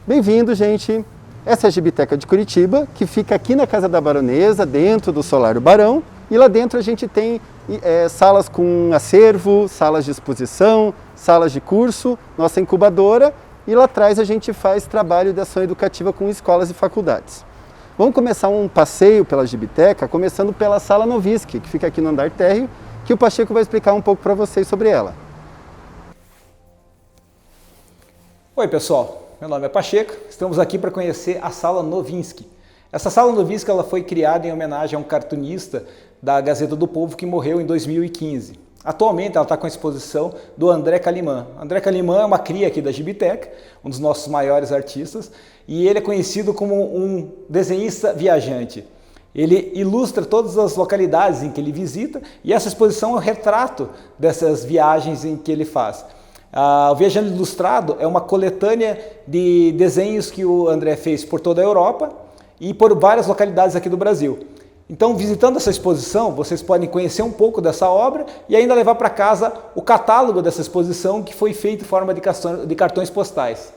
Bem-vindo, gente! Essa é a Gibiteca de Curitiba, que fica aqui na Casa da Baronesa, dentro do Solário Barão. E lá dentro a gente tem salas com acervo, salas de exposição, salas de curso, nossa incubadora. E lá atrás a gente faz trabalho de ação educativa com escolas e faculdades. Vamos começar um passeio pela Gibiteca, começando pela Sala Novinsky, que fica aqui no andar térreo, que o Pacheco vai explicar um pouco para vocês sobre ela. Oi pessoal, meu nome é Pacheco, estamos aqui para conhecer a Sala Novinsky. Essa Sala Novinsky ela foi criada em homenagem a um cartunista da Gazeta do Povo que morreu em 2015. Atualmente ela está com a exposição do André Calimã. André Calimã é uma cria aqui da Gibiteca, um dos nossos maiores artistas, e ele é conhecido como um desenhista viajante. Ele ilustra todas as localidades em que ele visita e essa exposição é um retrato dessas viagens em que ele faz. O Viajante Ilustrado é uma coletânea de desenhos que o André fez por toda a Europa e por várias localidades aqui do Brasil. Então, visitando essa exposição, vocês podem conhecer um pouco dessa obra e ainda levar para casa o catálogo dessa exposição que foi feito em forma de cartões postais.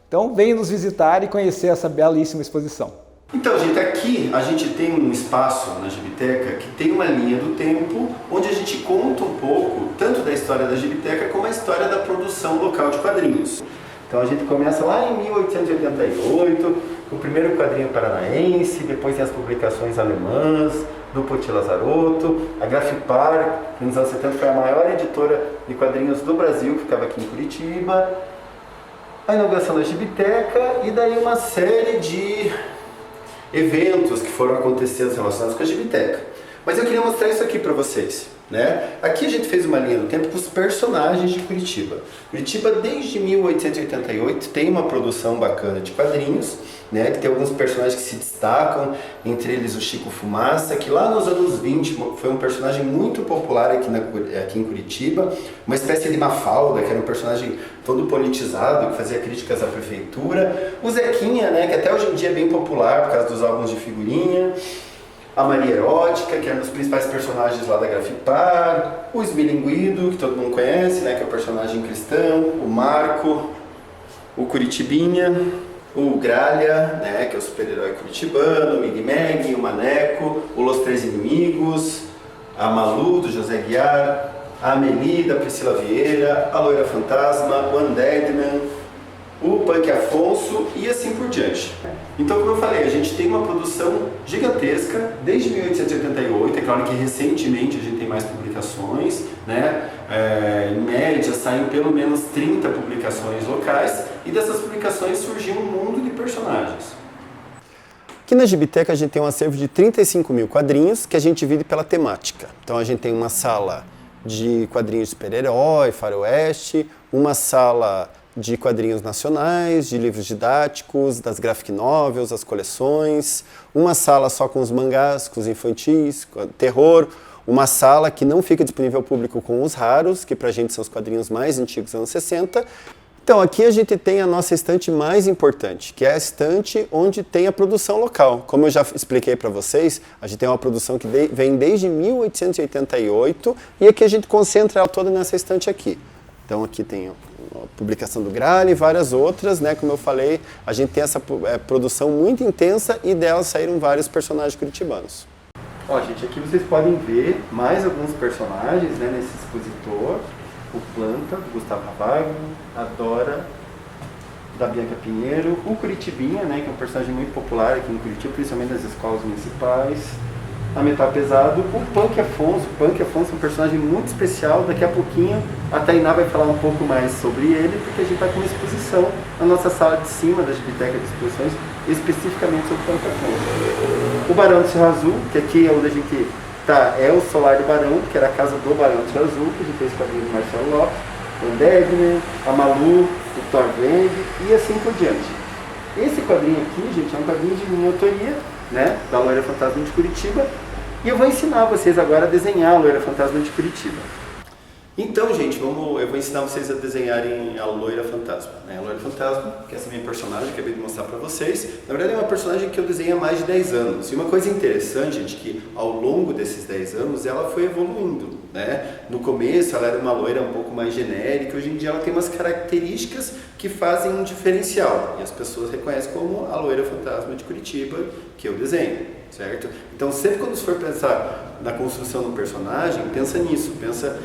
Então, venham nos visitar e conhecer essa belíssima exposição. Então, gente, aqui a gente tem um espaço na Gibiteca que tem uma linha do tempo onde a gente conta um pouco tanto da história da Gibiteca como a história da produção local de quadrinhos. Então a gente começa lá em 1888, com o primeiro quadrinho paranaense, depois tem as publicações alemãs, do Poti Lazarotto, a Grafipar, que nos anos 70 foi a maior editora de quadrinhos do Brasil, que ficava aqui em Curitiba, a inauguração da Gibiteca e daí uma série de eventos que foram acontecendo relacionados com a Gibiteca. Mas eu queria mostrar isso aqui para vocês, né? Aqui a gente fez uma linha do tempo com os personagens de Curitiba. Curitiba, desde 1888, tem uma produção bacana de quadrinhos, né? Que tem alguns personagens que se destacam, entre eles o Chico Fumaça, que lá nos anos 20 foi um personagem muito popular aqui em Curitiba, uma espécie de Mafalda, que era um personagem todo politizado, que fazia críticas à prefeitura. O Zequinha, né? Que até hoje em dia é bem popular por causa dos álbuns de figurinha. A Maria Erótica, que é um dos principais personagens lá da Grafipar, o Esmilinguido, que todo mundo conhece, né, que é o personagem cristão, o Marco, o Curitibinha, o Gralha, né, que é o super-herói curitibano, o Mig-Meg, o Maneco, o Los Três Inimigos, a Malu, do José Guiar, a Amelie, da Priscila Vieira, a Loira Fantasma, o Andedman, o Punk Afonso e assim por diante. Então, como eu falei, a gente tem uma produção gigantesca desde 1888, é claro que recentemente a gente tem mais publicações, né? Em média saem pelo menos 30 publicações locais e dessas publicações surgiu um mundo de personagens. Aqui na Gibiteca a gente tem um acervo de 35 mil quadrinhos que a gente divide pela temática. Então a gente tem uma sala de quadrinhos de super-herói, faroeste, uma sala de quadrinhos nacionais, de livros didáticos, das graphic novels, as coleções, uma sala só com os mangás, com os infantis, com terror, uma sala que não fica disponível ao público com os raros, que pra gente são os quadrinhos mais antigos dos anos 60. Então aqui a gente tem a nossa estante mais importante, que é a estante onde tem a produção local. Como eu já expliquei para vocês, a gente tem uma produção que vem desde 1888 e aqui a gente concentra ela toda nessa estante aqui. Então aqui tem a publicação do Gralha e várias outras, né? Como eu falei, a gente tem essa produção muito intensa e dela saíram vários personagens curitibanos. Ó, gente, aqui vocês podem ver mais alguns personagens, né, nesse expositor. O Planta, do Gustavo Ravagno, a Dora, da Bianca Pinheiro, o Curitibinha, né, que é um personagem muito popular aqui em Curitiba, principalmente nas escolas municipais. A Metal Pesado, o Punk Afonso. O Punk Afonso é um personagem muito especial. Daqui a pouquinho a Tainá vai falar um pouco mais sobre ele, porque a gente vai com uma exposição na nossa sala de cima da Gibiteca de Exposições, especificamente sobre o Punk Afonso. O Barão de Cerro Azul, que aqui é onde a gente tá, é o Solar do Barão, que era a casa do Barão de Cerro Azul, que a gente fez quadrinho do Marcelo Lopes, o Degner, a Malu, o Thor Brand e assim por diante. Esse quadrinho aqui, gente, é um quadrinho de minha autoria, né, da Loira Fantasma de Curitiba, e eu vou ensinar vocês agora a desenhar a Loira Fantasma de Curitiba. Então, gente, eu vou ensinar vocês a desenharem a Loira Fantasma. Né? A Loira Fantasma, que é essa minha personagem que eu acabei de mostrar para vocês, na verdade é uma personagem que eu desenho há mais de 10 anos. E uma coisa interessante, gente, que ao longo desses 10 anos ela foi evoluindo. Né? No começo ela era uma loira um pouco mais genérica, hoje em dia ela tem umas características que fazem um diferencial. E as pessoas reconhecem como a Loira Fantasma de Curitiba que eu desenho, certo? Então sempre quando você for pensar na construção do personagem, pensa nisso, pensa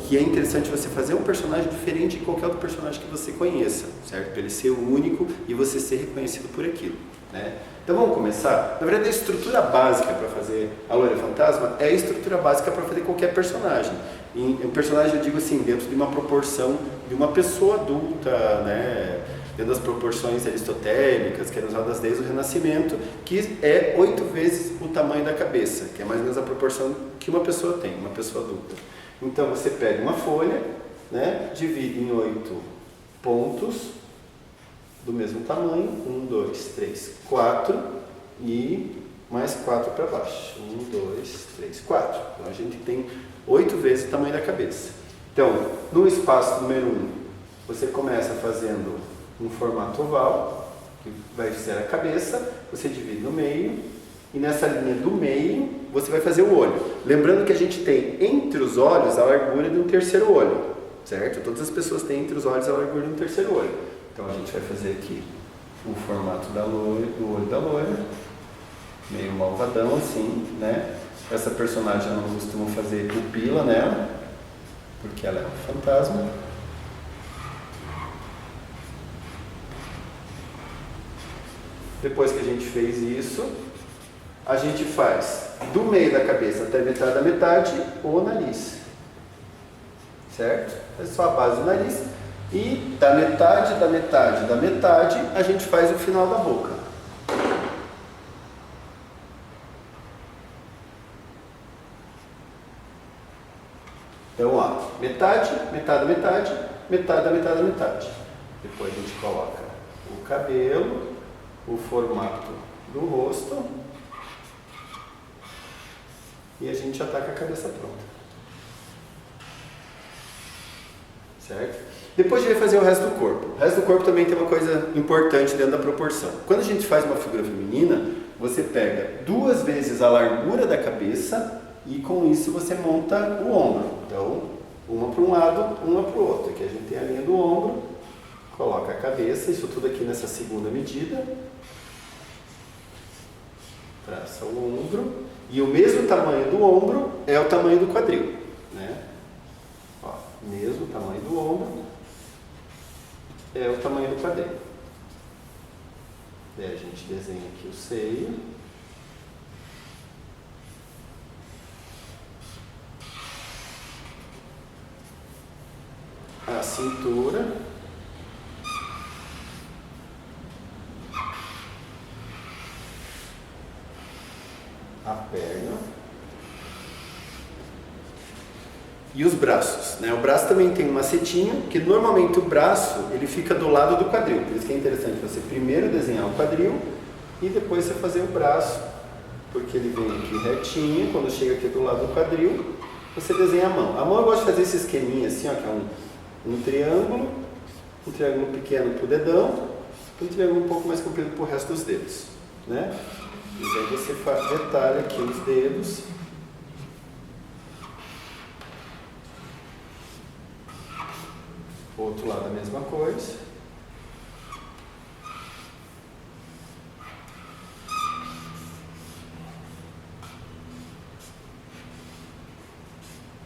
que é interessante você fazer um personagem diferente de qualquer outro personagem que você conheça, certo? Para ele ser único e você ser reconhecido por aquilo, né? Então vamos começar? Na verdade a estrutura básica para fazer a Loira Fantasma é a estrutura básica para fazer qualquer personagem. E um personagem, eu digo assim, dentro de uma proporção de uma pessoa adulta, né? Dentro das proporções aristotélicas, que eram usadas desde o Renascimento, que é 8 vezes o tamanho da cabeça, que é mais ou menos a proporção que uma pessoa tem, uma pessoa adulta. Então você pega uma folha, né, divide em 8 pontos do mesmo tamanho, 1, 2, 3, 4 e mais 4 para baixo, 1, 2, 3, 4. Então a gente tem 8 vezes o tamanho da cabeça. Então, no espaço número 1, você começa fazendo um formato oval, que vai ser a cabeça, você divide no meio, e nessa linha do meio, você vai fazer o olho. Lembrando que a gente tem entre os olhos a largura de um terceiro olho, certo? Todas as pessoas têm entre os olhos a largura de um terceiro olho. Então a gente vai fazer aqui o formato do olho da loira, meio malvadão assim, né? Essa personagem eu não costumo fazer pupila nela, porque ela é um fantasma. Depois que a gente fez isso, a gente faz do meio da cabeça até metade da metade o nariz, certo? É só a base do nariz e da metade, da metade, da metade a gente faz o final da boca. Então, ó, metade, metade da metade, metade da metade da metade. Depois a gente coloca o cabelo, o formato do rosto. E a gente já está com a cabeça pronta. Certo? Depois a gente vai fazer o resto do corpo. O resto do corpo também tem uma coisa importante dentro da proporção. Quando a gente faz uma figura feminina, você pega 2 vezes a largura da cabeça e com isso você monta o ombro. Então, uma para um lado, uma para o outro. Aqui a gente tem a linha do ombro, coloca a cabeça, isso tudo aqui nessa segunda medida. Traça o ombro. E o mesmo tamanho do ombro é o tamanho do quadril, né? Ó, mesmo tamanho do ombro é o tamanho do quadril. Daí a gente desenha aqui o seio. A cintura. A perna e os braços, né? O braço também tem um macetinho, que normalmente o braço ele fica do lado do quadril, por isso que é interessante você primeiro desenhar o quadril e depois você fazer o braço, porque ele vem aqui retinho, quando chega aqui do lado do quadril, você desenha a mão. A mão eu gosto de fazer esse esqueminha assim, ó, que é um triângulo pequeno para o dedão, um triângulo um pouco mais comprido para o resto dos dedos, né? E aí você detalha aqui os dedos. Outro lado a mesma coisa.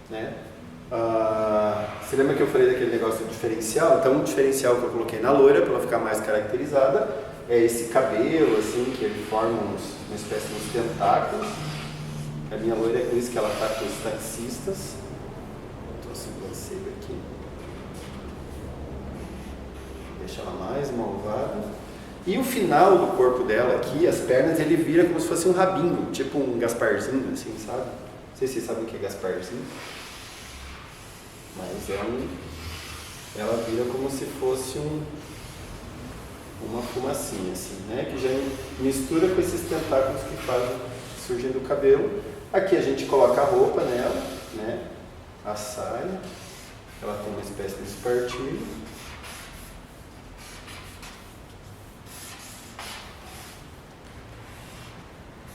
Né? Você lembra que eu falei daquele negócio do diferencial? Então o diferencial que eu coloquei na loira, para ela ficar mais caracterizada, é esse cabelo, assim, que ele forma uma espécie de uns tentáculos. A minha loira é por isso que ela está com os taxistas. Eu trouxe um lancego aqui. Deixa ela mais malvada. E o final do corpo dela aqui, as pernas, ele vira como se fosse um rabinho, tipo um Gasparzinho, assim, sabe? Não sei se vocês sabem o que é Gasparzinho. Mas ela vira como se fosse uma fumacinha, assim, né? Que já mistura com esses tentáculos que fazem surgir do cabelo. Aqui a gente coloca a roupa nela, né? A saia. Ela tem uma espécie de espartilho.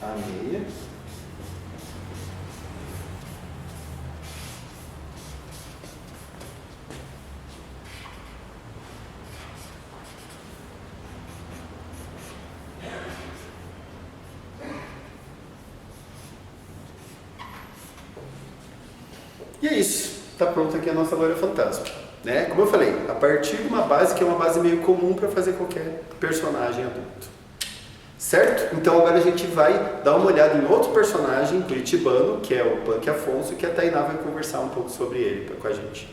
A meia. E é isso, está pronto aqui a nossa loira fantasma. Né? Como eu falei, a partir de uma base que é uma base meio comum para fazer qualquer personagem adulto. Certo? Então agora a gente vai dar uma olhada em outro personagem curitibano, que é o Punk Afonso, que a Tainá vai conversar um pouco sobre ele com a gente.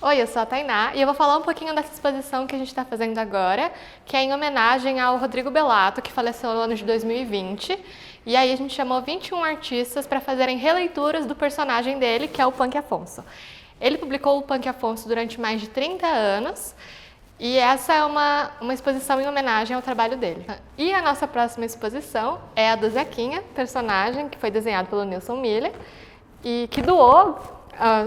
Oi, eu sou a Tainá e eu vou falar um pouquinho dessa exposição que a gente está fazendo agora, que é em homenagem ao Rodrigo Bellato, que faleceu no ano de 2020. E aí a gente chamou 21 artistas para fazerem releituras do personagem dele, que é o Punk Afonso. Ele publicou o Punk Afonso durante mais de 30 anos e essa é uma exposição em homenagem ao trabalho dele. E a nossa próxima exposição é a do Zequinha, personagem que foi desenhado pelo Nilson Miller e que doou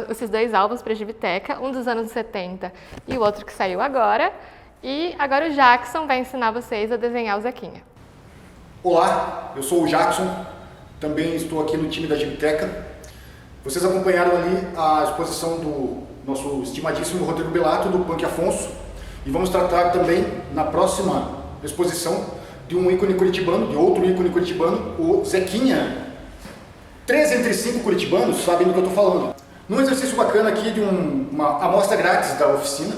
esses dois álbuns para a Gibiteca, um dos anos 70 e o outro que saiu agora. E agora o Jackson vai ensinar vocês a desenhar o Zequinha. Olá, eu sou o Jackson, também estou aqui no time da Gibiteca. Vocês acompanharam ali a exposição do nosso estimadíssimo Rodrigo Bellato, do Punk Afonso, e vamos tratar também, na próxima exposição, de um ícone curitibano, de outro ícone curitibano, o Zequinha. 3 entre 5 curitibanos sabem do que eu estou falando. Num exercício bacana aqui de uma amostra grátis da oficina,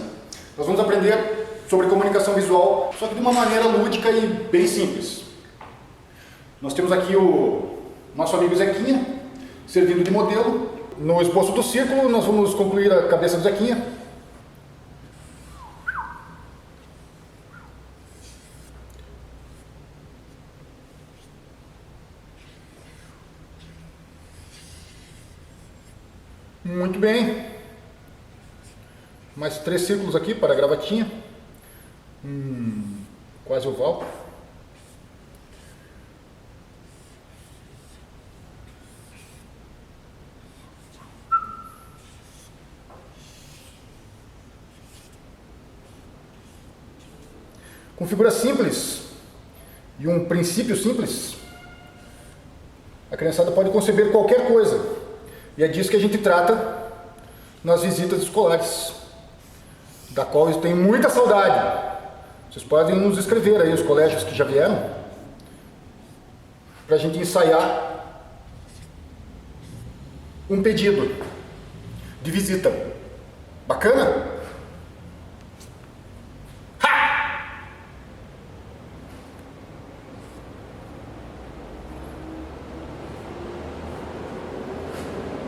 nós vamos aprender sobre comunicação visual, só que de uma maneira lúdica e bem simples. Nós temos aqui o nosso amigo Zequinha, servindo de modelo. No esboço do círculo, nós vamos concluir a cabeça do Zequinha. Muito bem. Mais 3 círculos aqui para a gravatinha. Quase oval. Com figura simples e um princípio simples, a criançada pode conceber qualquer coisa. E é disso que a gente trata nas visitas escolares, da qual eu tenho muita saudade. Vocês podem nos escrever aí, os colégios que já vieram, para a gente ensaiar um pedido de visita. Bacana?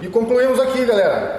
E concluímos aqui, galera.